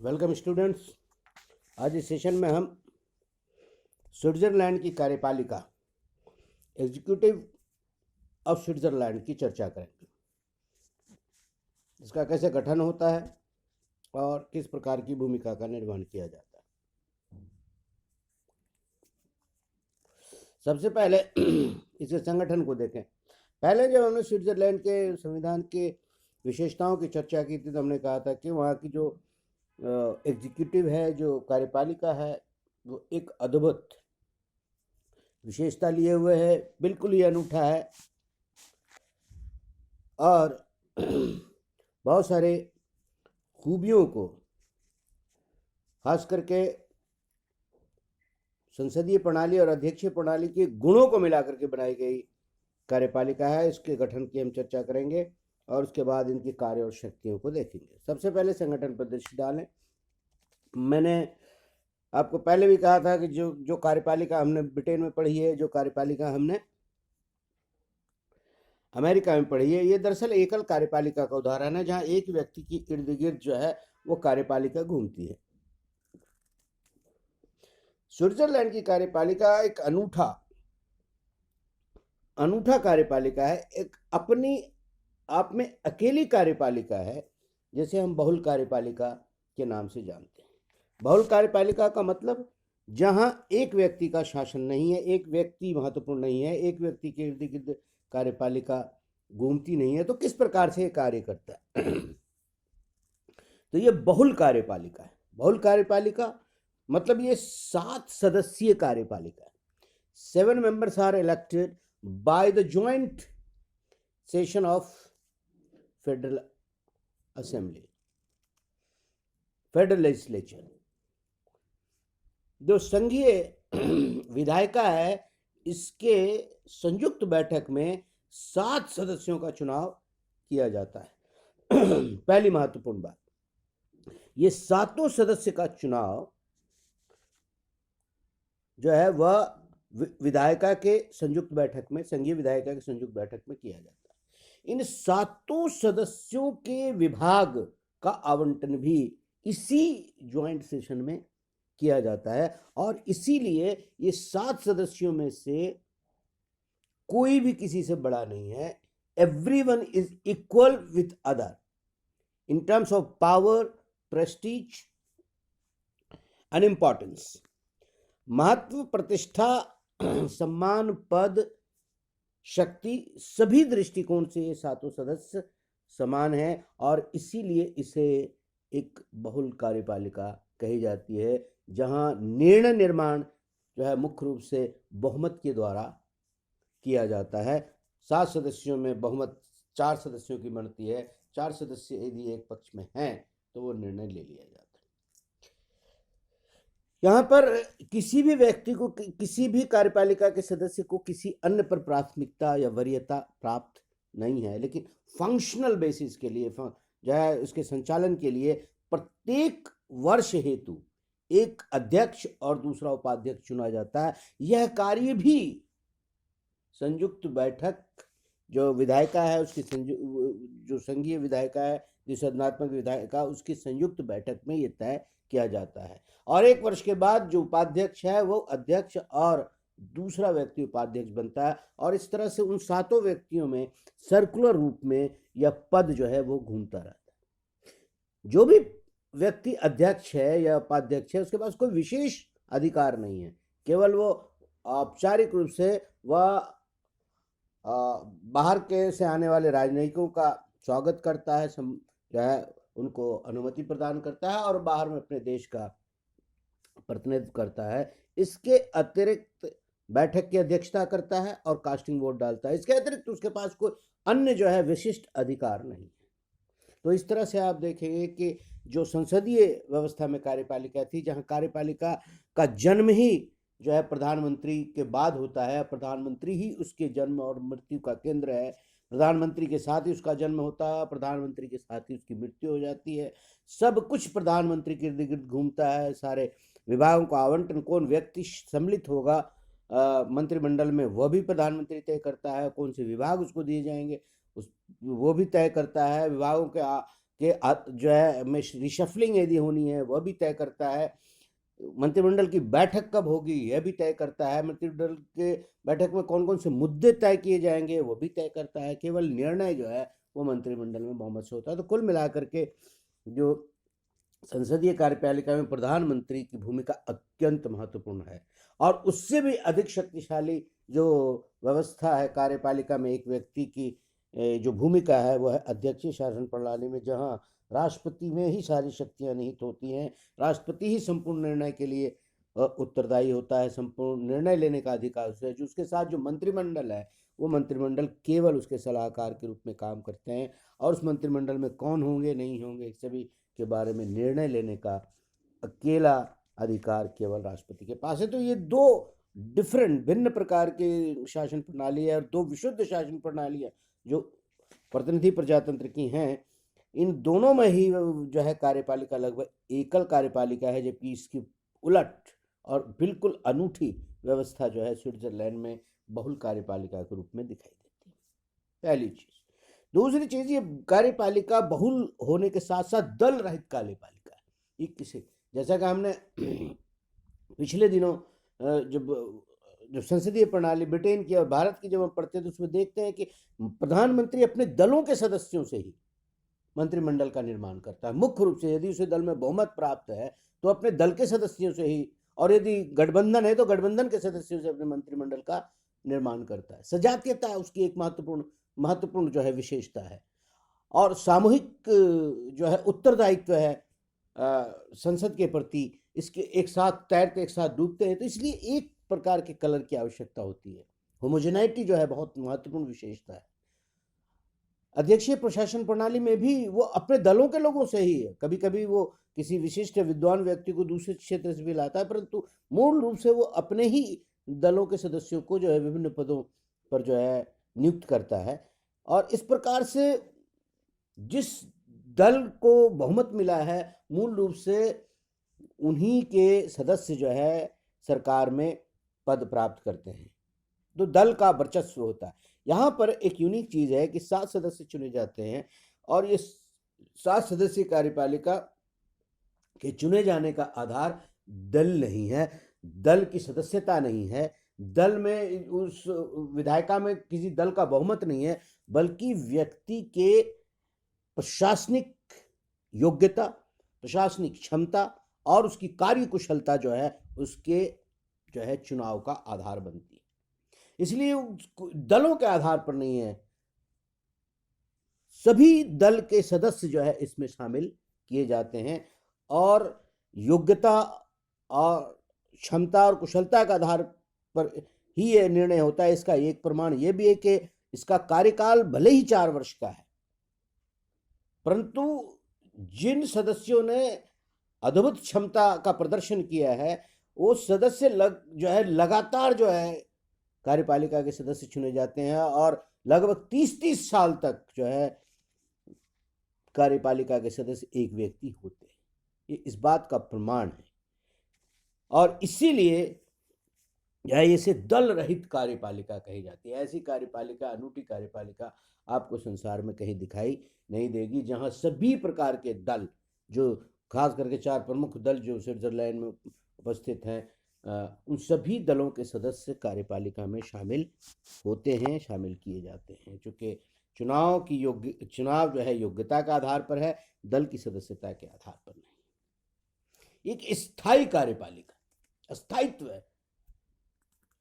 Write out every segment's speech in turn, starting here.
Welcome students. आज इस session में हम स्विट्ज़रलैंड की कार्यपालिका एग्जीक्यूटिव ऑफ स्विट्ज़रलैंड की चर्चा करेंगे। इसका कैसे गठन होता है और किस प्रकार की भूमिका का निर्वहन किया जाता है। सबसे पहले इस संगठन को देखें। पहले जब हमने स्विट्ज़रलैंड के संविधान के विशेषताओं की चर्चा की थी तो हमने कहा था कि वहाँ की जो एग्जीक्यूटिव है, जो कार्यपालिका है, वो एक अद्भुत विशेषता लिए हुए है, बिल्कुल ही अनूठा है और बहुत सारे खूबियों को, खास करके संसदीय प्रणाली और अध्यक्षीय प्रणाली के गुणों को मिलाकर के बनाई गई कार्यपालिका है। इसके गठन की हम चर्चा करेंगे और उसके बाद इनके कार्य और शक्तियों को देखेंगे। सबसे पहले संगठन पर दृष्टि डालें। मैंने आपको पहले भी कहा था कि जो कार्यपालिका हमने ब्रिटेन में पढ़ी है, जो कार्यपालिका हमने अमेरिका में पढ़ी है, ये दरअसल एकल कार्यपालिका का उदाहरण है, जहां एक व्यक्ति की इर्द गिर्द जो है वो कार्यपालिका घूमती है। स्विट्जरलैंड की कार्यपालिका एक अनूठा कार्यपालिका है, एक अपनी आप में अकेली कार्यपालिका है, जैसे हम बहुल कार्यपालिका के नाम से जानते हैं। बहुल कार्यपालिका का मतलब जहां एक व्यक्ति का शासन नहीं है, एक व्यक्ति महत्वपूर्ण नहीं है, एक व्यक्ति के इर्द गिर्द कार्यपालिका घूमती नहीं है, तो किस प्रकार से ये कार्य करता है। तो ये बहुल कार्यपालिका है। बहुल कार्यपालिका मतलब ये 7 सदस्यीय कार्यपालिका है। 7 members are elected by the joint session of Federal Assembly, Federal Legislature। जो संघीय विधायिका है, इसके संयुक्त बैठक में 7 सदस्यों का चुनाव किया जाता है। पहली महत्वपूर्ण बात, ये 7 सदस्य का चुनाव जो है वह विधायिका के संयुक्त बैठक में, संघीय विधायिका के संयुक्त बैठक में किया जाता है। इन 7 सदस्यों के विभाग का आवंटन भी इसी ज्वाइंट सेशन में किया जाता है और इसीलिए ये 7 सदस्यों में से कोई भी किसी से बड़ा नहीं है। Everyone is equal with other in terms of power, Prestige and importance. महत्व, प्रतिष्ठा, सम्मान, पद, शक्ति, सभी दृष्टिकोण से ये 7 सदस्य समान हैं और इसीलिए इसे एक बहुल कार्यपालिका कही जाती है, जहां निर्णय निर्माण जो है मुख्य रूप से बहुमत के द्वारा किया जाता है। 7 सदस्यों में बहुमत 4 सदस्यों की बनती है। 4 सदस्य यदि एक पक्ष में हैं तो वो निर्णय ले लिया जाता है। यहाँ पर किसी भी व्यक्ति को, किसी भी कार्यपालिका के सदस्य को किसी अन्य पर प्राथमिकता या वरीयता प्राप्त नहीं है, लेकिन फंक्शनल बेसिस के लिए जो है उसके संचालन के लिए प्रत्येक वर्ष हेतु एक अध्यक्ष और दूसरा उपाध्यक्ष चुना जाता है। यह कार्य भी संयुक्त बैठक, जो विधायिका है उसकी जो संघीय विधायिका है, जो सदनात्मक विधायिका, उसकी संयुक्त बैठक में यह तय किया जाता है और 1 वर्ष के बाद जो उपाध्यक्ष है वो अध्यक्ष और दूसरा व्यक्ति उपाध्यक्ष बनता है और इस तरह से उन 7 व्यक्तियों में सर्कुलर रूप में यह पद जो है वो घूमता रहता है। जो भी व्यक्ति अध्यक्ष है या उपाध्यक्ष है, उसके पास कोई विशेष अधिकार नहीं है, केवल वो औपचारिक रूप से वह बाहर के से आने वाले राजनयिकों का स्वागत करता है, जो है उनको अनुमति प्रदान करता है और बाहर में अपने देश का प्रतिनिधित्व करता है। इसके अतिरिक्त बैठक की अध्यक्षता करता है और कास्टिंग वोट डालता है। इसके अतिरिक्त उसके पास कोई अन्य जो है विशिष्ट अधिकार नहीं है। तो इस तरह से आप देखेंगे कि जो संसदीय व्यवस्था में कार्यपालिका थी, जहां कार्यपालिका का जन्म ही जो है प्रधानमंत्री के बाद होता है, प्रधानमंत्री ही उसके जन्म और मृत्यु का केंद्र है, प्रधानमंत्री के साथ ही उसका जन्म होता है, प्रधानमंत्री के साथ ही उसकी मृत्यु हो जाती है, सब कुछ प्रधानमंत्री के इर्द गिर्द घूमता है। सारे विभागों का आवंटन, कौन व्यक्ति सम्मिलित होगा मंत्रिमंडल में, वह भी प्रधानमंत्री तय करता है। कौन से विभाग उसको दिए जाएंगे वो भी तय करता है। विभागों के जो है में रिशफलिंग यदि होनी है वह भी तय करता है। मंत्रिमंडल की बैठक कब होगी यह भी तय करता है। मंत्रिमंडल के बैठक में कौन कौन से मुद्दे तय किए जाएंगे वो भी तय करता है। केवल निर्णय जो है वो मंत्रिमंडल में बहुमत से होता है। तो कुल मिलाकर के जो संसदीय कार्यपालिका में प्रधानमंत्री की भूमिका अत्यंत महत्वपूर्ण है। और उससे भी अधिक शक्तिशाली जो व्यवस्था है कार्यपालिका में एक व्यक्ति की जो भूमिका है वह है अध्यक्षीय शासन प्रणाली में, जहां राष्ट्रपति में ही सारी शक्तियां निहित होती हैं। राष्ट्रपति ही संपूर्ण निर्णय के लिए उत्तरदायी होता है, संपूर्ण निर्णय लेने का अधिकार उसे है। जो उसके साथ जो मंत्रिमंडल है वो मंत्रिमंडल केवल उसके सलाहकार के रूप में काम करते हैं, और उस मंत्रिमंडल में कौन होंगे नहीं होंगे सभी के बारे में निर्णय लेने का अकेला अधिकार केवल राष्ट्रपति के पास है। तो ये दो डिफरेंट भिन्न प्रकार के शासन प्रणाली है, और दो विशुद्ध शासन प्रणालियाँ जो प्रतिनिधि प्रजातंत्र की हैं, इन दोनों में ही जो है कार्यपालिका लगभग एकल कार्यपालिका है, जबकि इसकी उलट और बिल्कुल अनूठी व्यवस्था जो है स्विट्जरलैंड में बहुल कार्यपालिका के रूप में दिखाई देती है। पहली चीज। दूसरी चीज, ये कार्यपालिका बहुल होने के साथ साथ दल रहित कार्यपालिका है। ये किसे, जैसा कि हमने पिछले दिनों जब संसदीय प्रणाली ब्रिटेन की और भारत की जब हम पढ़ते हैं तो उसमें देखते हैं कि प्रधानमंत्री अपने दलों के सदस्यों से ही मंत्रिमंडल का निर्माण करता है। मुख्य रूप से यदि उसे दल में बहुमत प्राप्त है तो अपने दल के सदस्यों से ही, और यदि गठबंधन है तो गठबंधन के सदस्यों से अपने मंत्रिमंडल का निर्माण करता है। सजातीयता उसकी एक महत्वपूर्ण जो है विशेषता है। और सामूहिक जो है उत्तरदायित्व है संसद के प्रति, इसके एक साथ तैरते एक साथ डूबते हैं, तो इसलिए एक प्रकार के कलर की आवश्यकता होती है। होमोजेनाइटी जो है बहुत महत्वपूर्ण विशेषता है। अध्यक्षीय प्रशासन प्रणाली में भी वो अपने दलों के लोगों से ही है। कभी कभी वो किसी विशिष्ट विद्वान व्यक्ति को दूसरे क्षेत्र से भी लाता है, परंतु मूल रूप से वो अपने ही दलों के सदस्यों को जो है विभिन्न पदों पर जो है नियुक्त करता है। और इस प्रकार से जिस दल को बहुमत मिला है मूल रूप से उन्हीं के सदस्य जो है सरकार में पद प्राप्त करते हैं, तो दल का वर्चस्व होता है। यहाँ पर एक यूनिक चीज है कि 7 सदस्य चुने जाते हैं, और ये 7 सदस्यीय कार्यपालिका के चुने जाने का आधार दल नहीं है, दल की सदस्यता नहीं है, दल में उस विधायिका में किसी दल का बहुमत नहीं है, बल्कि व्यक्ति के प्रशासनिक योग्यता, प्रशासनिक क्षमता और उसकी कार्यकुशलता जो है उसके जो है चुनाव का आधार बनती है। इसलिए दलों के आधार पर नहीं है, सभी दल के सदस्य जो है इसमें शामिल किए जाते हैं, और योग्यता और क्षमता और कुशलता के आधार पर ही यह निर्णय होता है। इसका एक प्रमाण यह भी है कि इसका कार्यकाल भले ही 4 वर्ष का है, परंतु जिन सदस्यों ने अद्भुत क्षमता का प्रदर्शन किया है वो सदस्य जो है लगातार जो है कार्यपालिका के सदस्य चुने जाते हैं, और लगभग 30-30 साल तक जो है कार्यपालिका के सदस्य एक व्यक्ति होते हैं। ये इस बात का प्रमाण है, और इसीलिए इसे दल रहित कार्यपालिका कही जाती है। ऐसी कार्यपालिका, अनूठी कार्यपालिका आपको संसार में कहीं दिखाई नहीं देगी, जहां सभी प्रकार के दल, जो खास करके 4 प्रमुख दल जो स्विट्जरलैंड में उपस्थित हैं, उन सभी दलों के सदस्य कार्यपालिका में शामिल होते हैं, शामिल किए जाते हैं। चूंकि चुनाव जो है योग्यता का आधार पर है, दल की सदस्यता के आधार पर नहीं। एक स्थायी कार्यपालिका, अस्थायित्व है।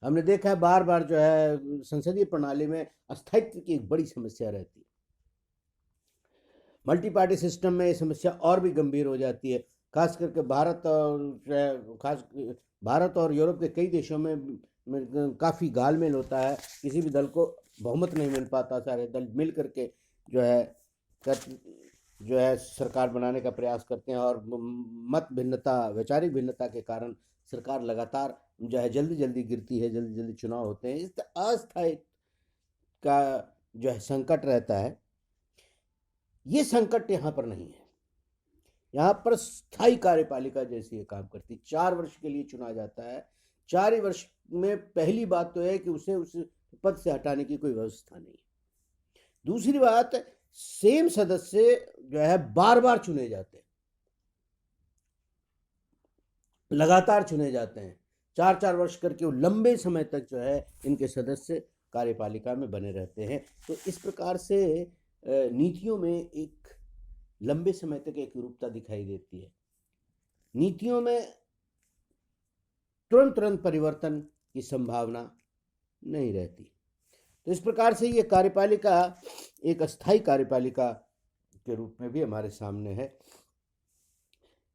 हमने देखा है बार बार जो है संसदीय प्रणाली में अस्थायित्व की एक बड़ी समस्या रहती है। मल्टी पार्टी सिस्टम में ये समस्या और भी गंभीर हो जाती है, खास करके भारत और यूरोप के कई देशों में काफ़ी घालमेल होता है। किसी भी दल को बहुमत नहीं मिल पाता, सारे दल मिल करके जो है सरकार बनाने का प्रयास करते हैं, और मत भिन्नता, वैचारिक भिन्नता के कारण सरकार लगातार जो है जल्दी जल्दी गिरती है, जल्दी जल्दी चुनाव होते हैं। इस अस्थायी का जो है संकट रहता है, ये संकट यहाँ पर नहीं है। यहाँ पर स्थायी कार्यपालिका जैसी काम करती है। 4 वर्ष के लिए चुना जाता है। 4 ही वर्ष में पहली बात तो है कि उसे उस पद से हटाने की कोई व्यवस्था नहीं है। दूसरी बात, सेम सदस्य जो है बार बार चुने जाते हैं, लगातार चुने जाते हैं, 4-4 वर्ष करके वो लंबे समय तक जो है इनके सदस्य कार्यपालिका में बने रहते हैं। तो इस प्रकार से नीतियों में एक लंबे समय तक एक एकरूपता दिखाई देती है। नीतियों में तुरंत तुरंत परिवर्तन की संभावना नहीं रहती। तो इस प्रकार से ये कार्यपालिका एक अस्थायी कार्यपालिका के रूप में भी हमारे सामने है।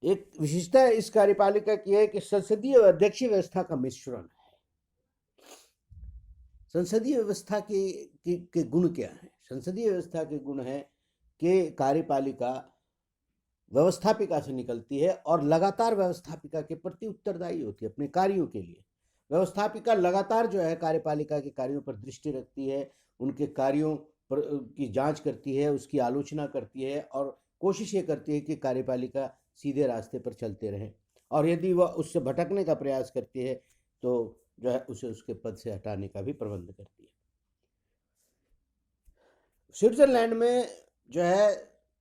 एक विशेषता इस कार्यपालिका की है कि संसदीय और अध्यक्षीय व्यवस्था का मिश्रण है। संसदीय व्यवस्था के गुण क्या है? संसदीय व्यवस्था के गुण है कि कार्यपालिका व्यवस्थापिका से निकलती है और लगातार व्यवस्थापिका के प्रति उत्तरदायी होती है अपने कार्यों के लिए। व्यवस्थापिका लगातार जो है कार्यपालिका के कार्यों पर दृष्टि रखती है, उनके कार्यों पर की जांच करती है, उसकी आलोचना करती है और कोशिश ये करती है कि कार्यपालिका सीधे रास्ते पर चलते रहें, और यदि वह उससे भटकने का प्रयास करती है तो जो है उसे उसके पद से हटाने का भी प्रबंध करती है। स्विट्जरलैंड में जो है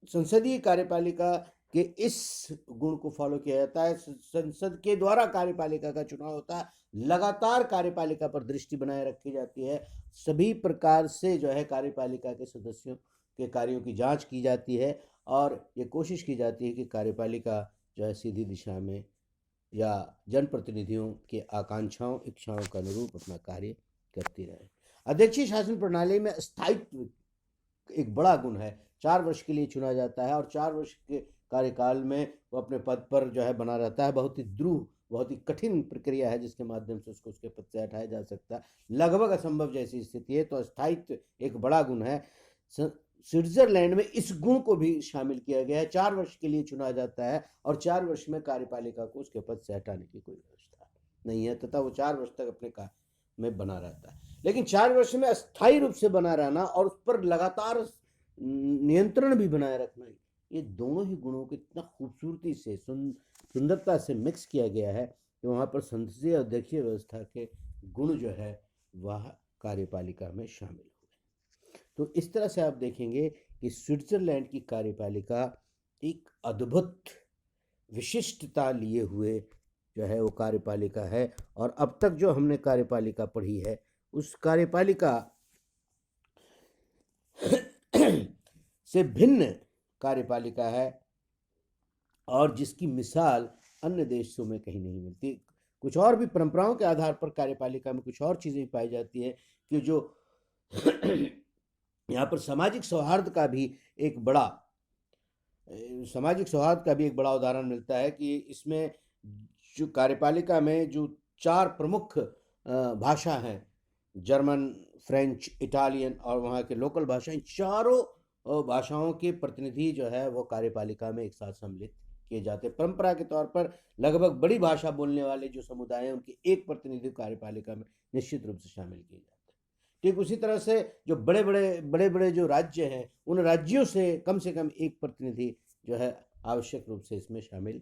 संसदीय कार्यपालिका के इस गुण को फॉलो किया जाता है। संसद के द्वारा कार्यपालिका का चुनाव होता है, लगातार कार्यपालिका पर दृष्टि बनाए रखी जाती है, सभी प्रकार से जो है कार्यपालिका के सदस्यों के कार्यों की जांच की जाती है और ये कोशिश की जाती है कि कार्यपालिका जो है सीधी दिशा में या जनप्रतिनिधियों के आकांक्षाओं इच्छाओं के अनुरूप अपना कार्य करती रहे। अध्यक्षीय शासन प्रणाली में स्थायित्व एक बड़ा गुण है। 4 वर्ष के लिए चुना जाता है और 4 वर्ष के कार्यकाल में वो अपने पद पर जो है बना रहता है। बहुत ही द्रूह, बहुत ही कठिन प्रक्रिया है जिसके माध्यम से उसको उसके पद से हटाया जा सकता है, लगभग असंभव जैसी स्थिति है। तो स्थायित्व एक बड़ा गुण है। स्विट्जरलैंड में इस गुण को भी शामिल किया गया है। 4 वर्ष के लिए चुना जाता है और 4 वर्ष में कार्यपालिका को उसके पद से हटाने की कोई व्यवस्था नहीं है तथा वो 4 वर्ष तक अपने काम में बना रहता है। लेकिन 4 वर्ष में अस्थायी रूप से बना रहना और उस पर लगातार नियंत्रण भी बनाए रखना, ये दोनों ही गुणों को इतना खूबसूरती से सुंदरता से मिक्स किया गया है कि वहाँ पर संसदीय अध्यक्षीय व्यवस्था के गुण जो है वह कार्यपालिका में शामिल हुए। तो इस तरह से आप देखेंगे कि स्विट्जरलैंड की कार्यपालिका एक अद्भुत विशिष्टता लिए हुए जो है वो कार्यपालिका है। और अब तक जो हमने कार्यपालिका पढ़ी है उस कार्यपालिका से भिन्न कार्यपालिका है और जिसकी मिसाल अन्य देशों में कहीं नहीं मिलती। कुछ और भी परंपराओं के आधार पर कार्यपालिका में कुछ और चीज़ें पाई जाती है कि जो यहाँ पर सामाजिक सौहार्द का भी एक बड़ा उदाहरण मिलता है कि इसमें जो कार्यपालिका में जो 4 प्रमुख भाषा हैं, जर्मन, फ्रेंच, इटालियन और वहाँ के लोकल भाषा, इन चारों भाषाओं के प्रतिनिधि जो है वो कार्यपालिका में एक साथ सम्मिलित किए जाते हैं। परंपरा के तौर पर लगभग बड़ी भाषा बोलने वाले जो समुदाय हैं उनके एक प्रतिनिधि कार्यपालिका में निश्चित रूप से शामिल किए जाते हैं। ठीक उसी तरह से जो बड़े बड़े जो राज्य हैं उन राज्यों से कम एक प्रतिनिधि जो है आवश्यक रूप से इसमें शामिल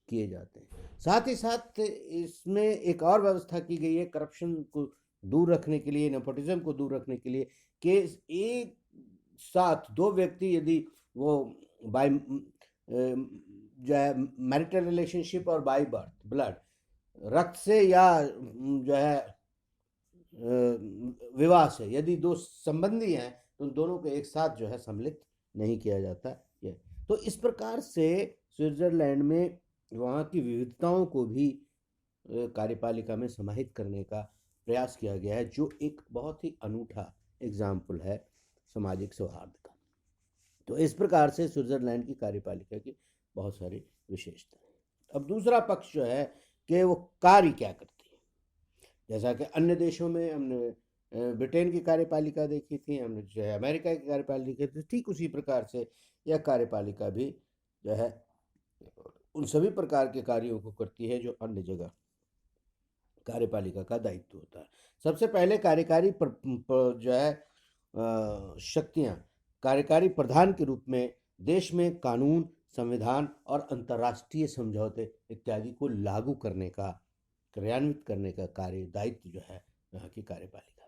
किए जाते हैं। साथ ही साथ इसमें एक और व्यवस्था की गई है करप्शन को दूर रखने के लिए, नेपोटिज्म को दूर रखने के लिए, कि एक साथ 2 व्यक्ति यदि वो बाय जो है मैरिटल रिलेशनशिप और बाय बर्थ ब्लड रक्त से या जो है विवाह से यदि 2 संबंधी हैं तो उन दोनों को एक साथ जो है सम्मिलित नहीं किया जाता है। तो इस प्रकार से स्विट्जरलैंड में वहाँ की विविधताओं को भी कार्यपालिका में समाहित करने का प्रयास किया गया है, जो एक बहुत ही अनूठा एग्जाम्पल है सामाजिक सौहार्द का। तो इस प्रकार से स्विट्जरलैंड की कार्यपालिका की बहुत सारी विशेषता है। अब दूसरा पक्ष जो है कि वो कार्य क्या करती है। जैसा कि अन्य देशों में हमने ब्रिटेन की कार्यपालिका देखी थी, हमने जो है अमेरिका की कार्यपालिका देखी थी, ठीक उसी प्रकार से यह कार्यपालिका भी जो है उन सभी प्रकार के कार्यों को करती है जो अन्य जगह कार्यपालिका का दायित्व होता है। सबसे पहले कार्यकारी जो है शक्तियाँ कार्यकारी प्रधान के रूप में देश में कानून, संविधान और अंतर्राष्ट्रीय समझौते इत्यादि को लागू करने का, क्रियान्वित करने का कार्य दायित्व जो है यहाँ की कार्यपालिका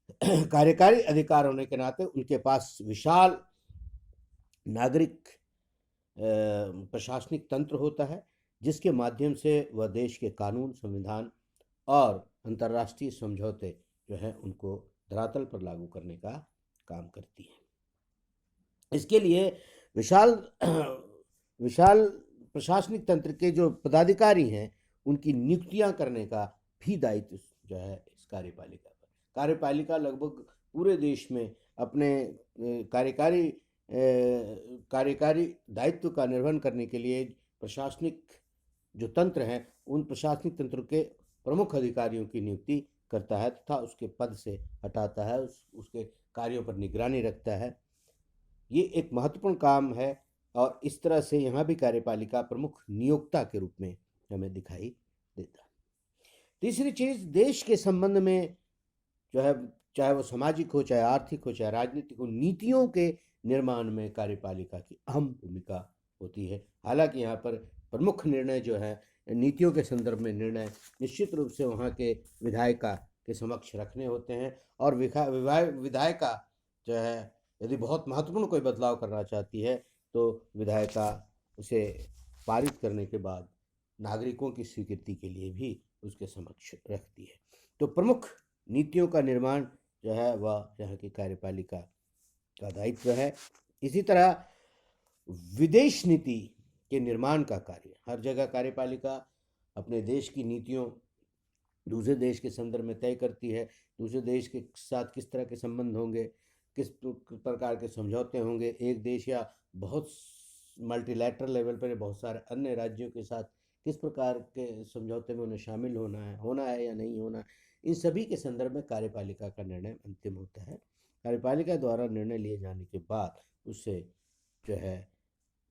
पर कार्यकारी अधिकार होने के नाते उनके पास विशाल नागरिक प्रशासनिक तंत्र होता है, जिसके माध्यम से वह देश के कानून, संविधान और अंतर्राष्ट्रीय समझौते जो है उनको धरातल पर लागू करने का काम करती है। इसके लिए विशाल विशाल प्रशासनिक तंत्र के जो पदाधिकारी हैं उनकी नियुक्तियां करने का भी दायित्व जो है इस कार्यपालिका पर। कार्यपालिका लगभग पूरे देश में अपने कार्यकारी दायित्व का निर्वहन करने के लिए प्रशासनिक जो तंत्र हैं उन प्रशासनिक तंत्र के प्रमुख अधिकारियों की नियुक्ति करता है तथा उसके पद से हटाता है, उसके कार्यों पर निगरानी रखता है। ये एक महत्वपूर्ण काम है और इस तरह से यहाँ भी कार्यपालिका प्रमुख नियोक्ता के रूप में हमें दिखाई देता है। तीसरी चीज, देश के संबंध में जो है, चाहे वो सामाजिक हो, चाहे आर्थिक हो, चाहे राजनीतिक हो, नीतियों के निर्माण में कार्यपालिका की अहम भूमिका होती है। हालांकि यहाँ पर प्रमुख निर्णय जो है नीतियों के संदर्भ में निर्णय निश्चित रूप से वहाँ के विधायिका के समक्ष रखने होते हैं और विधायिका जो है यदि बहुत महत्वपूर्ण कोई बदलाव करना चाहती है तो विधायिका उसे पारित करने के बाद नागरिकों की स्वीकृति के लिए भी उसके समक्ष रखती है। तो प्रमुख नीतियों का निर्माण जो है वह यहाँ की कार्यपालिका का दायित्व है। इसी तरह विदेश नीति के निर्माण का कार्य हर जगह कार्यपालिका अपने देश की नीतियों दूसरे देश के संदर्भ में तय करती है। दूसरे देश के साथ किस तरह के संबंध होंगे, किस प्रकार के समझौते होंगे, एक देश या बहुत मल्टीलैटरल लेवल पर बहुत सारे अन्य राज्यों के साथ किस प्रकार के समझौते में उन्हें शामिल होना है या नहीं होना, इन सभी के संदर्भ में कार्यपालिका का निर्णय अंतिम होता है। कार्यपालिका द्वारा निर्णय लिए जाने के बाद उससे जो है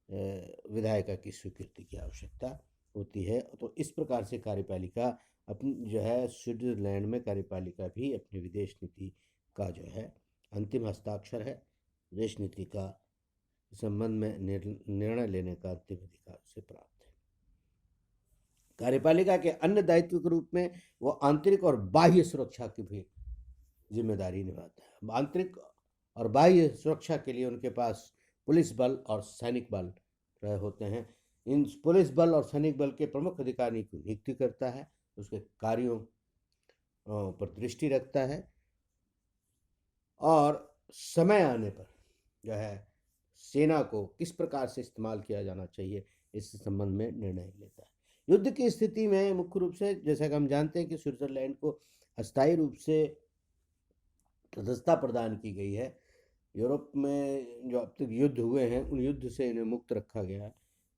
विधायिका की स्वीकृति की आवश्यकता होती है। तो इस प्रकार से कार्यपालिका अपनी जो है स्विट्जरलैंड में कार्यपालिका भी अपनी विदेश नीति का जो है अंतिम हस्ताक्षर है। विदेश नीति का संबंध में निर्णय लेने का अंतिम अधिकार से प्राप्त है। कार्यपालिका के अन्य दायित्व के रूप में वो आंतरिक और बाह्य सुरक्षा की भी जिम्मेदारी निभाता है। आंतरिक और बाह्य सुरक्षा के लिए उनके पास पुलिस बल और सैनिक बल होते हैं। इन पुलिस बल और सैनिक बल के प्रमुख अधिकारी की नियुक्ति करता है, उसके कार्यों पर दृष्टि रखता है और समय आने पर जो है सेना को किस प्रकार से इस्तेमाल किया जाना चाहिए इस संबंध में निर्णय लेता है। युद्ध की स्थिति में मुख्य रूप से जैसा कि हम जानते हैं कि स्विट्जरलैंड को अस्थायी रूप से सदस्यता प्रदान की गई है। यूरोप में जो अब तक युद्ध हुए हैं उन युद्ध से इन्हें मुक्त रखा गया है,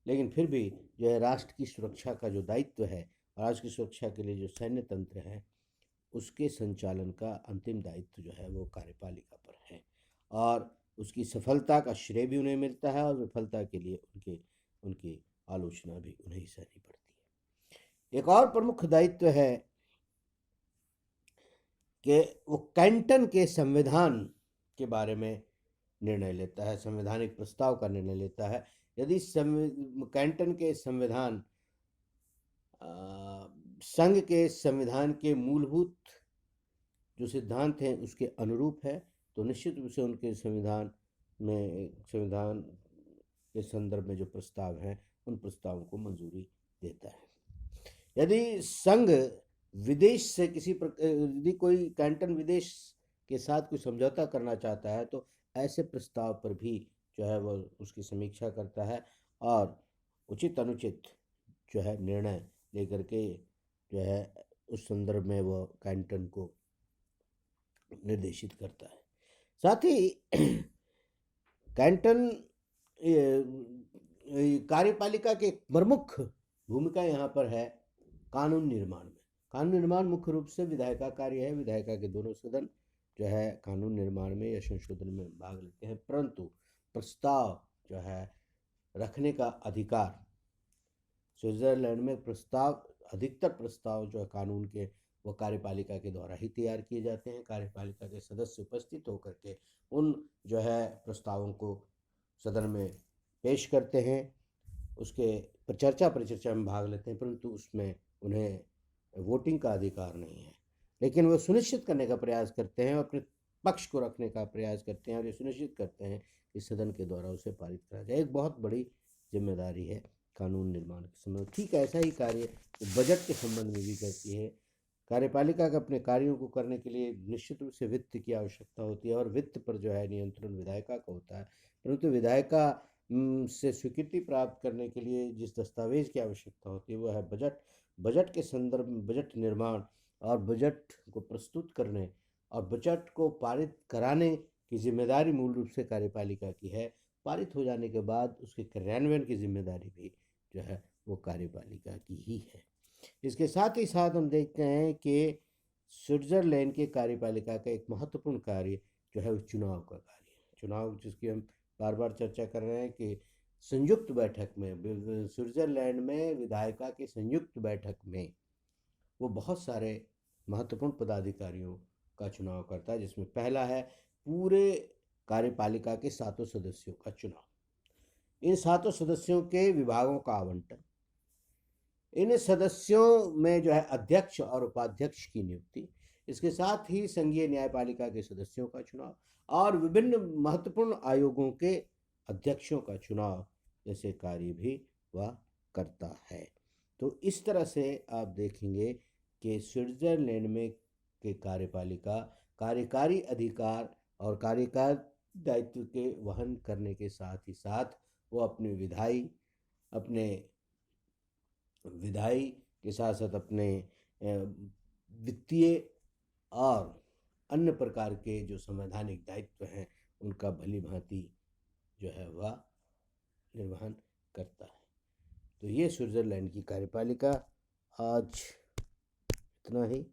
लेकिन फिर भी जो है राष्ट्र की सुरक्षा का जो दायित्व है, राष्ट्र की सुरक्षा के लिए जो सैन्य तंत्र है उसके संचालन का अंतिम दायित्व जो है वो कार्यपालिका पर है और उसकी सफलता का श्रेय भी उन्हें मिलता है और विफलता के लिए उनकी आलोचना भी उन्हें ही सहनी पड़ती है। एक और प्रमुख दायित्व है कि वो कैंटन के संविधान के बारे में निर्णय लेता है, संवैधानिक प्रस्ताव का निर्णय लेता है। यदि कैंटन के संविधान संघ के संविधान के मूलभूत जो सिद्धांत हैं उसके अनुरूप है तो निश्चित रूप से उनके संविधान के संदर्भ में जो प्रस्ताव हैं उन प्रस्तावों को मंजूरी देता है। यदि संघ विदेश से यदि कोई कैंटन विदेश के साथ कोई समझौता करना चाहता है तो ऐसे प्रस्ताव पर भी जो है वह उसकी समीक्षा करता है और उचित अनुचित जो है निर्णय लेकर के जो है उस संदर्भ में वह कैंटन को निर्देशित करता है। साथ ही कैंटन कार्यपालिका के प्रमुख भूमिका यहाँ पर है कानून निर्माण में। कानून निर्माण मुख्य रूप से विधायिका कार्य है। विधायिका के दोनों सदन जो है कानून निर्माण में या संशोधन में भाग लेते हैं, परंतु प्रस्ताव जो है रखने का अधिकार स्विट्जरलैंड में अधिकतर प्रस्ताव जो है कानून के वो कार्यपालिका के द्वारा ही तैयार किए जाते हैं। कार्यपालिका के सदस्य उपस्थित होकर के उन जो है प्रस्तावों को सदन में पेश करते हैं, उसके परिचर्चा में भाग लेते हैं, परंतु उसमें उन्हें वोटिंग का अधिकार नहीं है। लेकिन वो सुनिश्चित करने का प्रयास करते हैं, अपने पक्ष को रखने का प्रयास करते हैं और ये सुनिश्चित करते हैं कि सदन के द्वारा उसे पारित करा जाए। एक बहुत बड़ी जिम्मेदारी है कानून निर्माण के समय। ठीक ऐसा ही कार्य बजट के संबंध में भी करती है। कार्यपालिका के अपने कार्यों को करने के लिए निश्चित रूप से वित्त की आवश्यकता होती है और वित्त पर जो है नियंत्रण विधायिका का होता है, परंतु विधायिका से स्वीकृति प्राप्त करने के लिए जिस दस्तावेज की आवश्यकता होती है वो है बजट। बजट के संदर्भ में बजट निर्माण और बजट को प्रस्तुत करने और बजट को पारित कराने की जिम्मेदारी मूल रूप से कार्यपालिका की है। पारित हो जाने के बाद उसके कार्यान्वयन की जिम्मेदारी भी जो है वो कार्यपालिका की ही है। इसके साथ ही साथ हम देखते हैं कि स्विट्ज़रलैंड के कार्यपालिका का एक महत्वपूर्ण कार्य जो है वो चुनाव का कार्य है। चुनाव जिसकी हम बार बार चर्चा कर रहे हैं कि संयुक्त बैठक में स्विट्ज़रलैंड में विधायिका की संयुक्त बैठक में वो बहुत सारे महत्वपूर्ण पदाधिकारियों का चुनाव करता है, जिसमें पहला है पूरे कार्यपालिका के 7 सदस्यों का चुनाव। इन 7 सदस्यों के विभागों का आवंटन, इन सदस्यों में जो है अध्यक्ष और उपाध्यक्ष की नियुक्ति, इसके साथ ही संघीय न्यायपालिका के सदस्यों का चुनाव और विभिन्न महत्वपूर्ण आयोगों के अध्यक्षों का चुनाव जैसे कार्य भी वह करता है। तो इस तरह से आप देखेंगे कि स्विट्जरलैंड में के कार्यपालिका कार्यकारी अधिकार और कार्यकारी दायित्व के वहन करने के साथ ही साथ वो अपने विधायी के साथ साथ अपने वित्तीय और अन्य प्रकार के जो संवैधानिक दायित्व हैं उनका भली भांति जो है वह निर्वहन करता है। तो ये स्विट्ज़रलैंड की कार्यपालिका। आज इतना ही।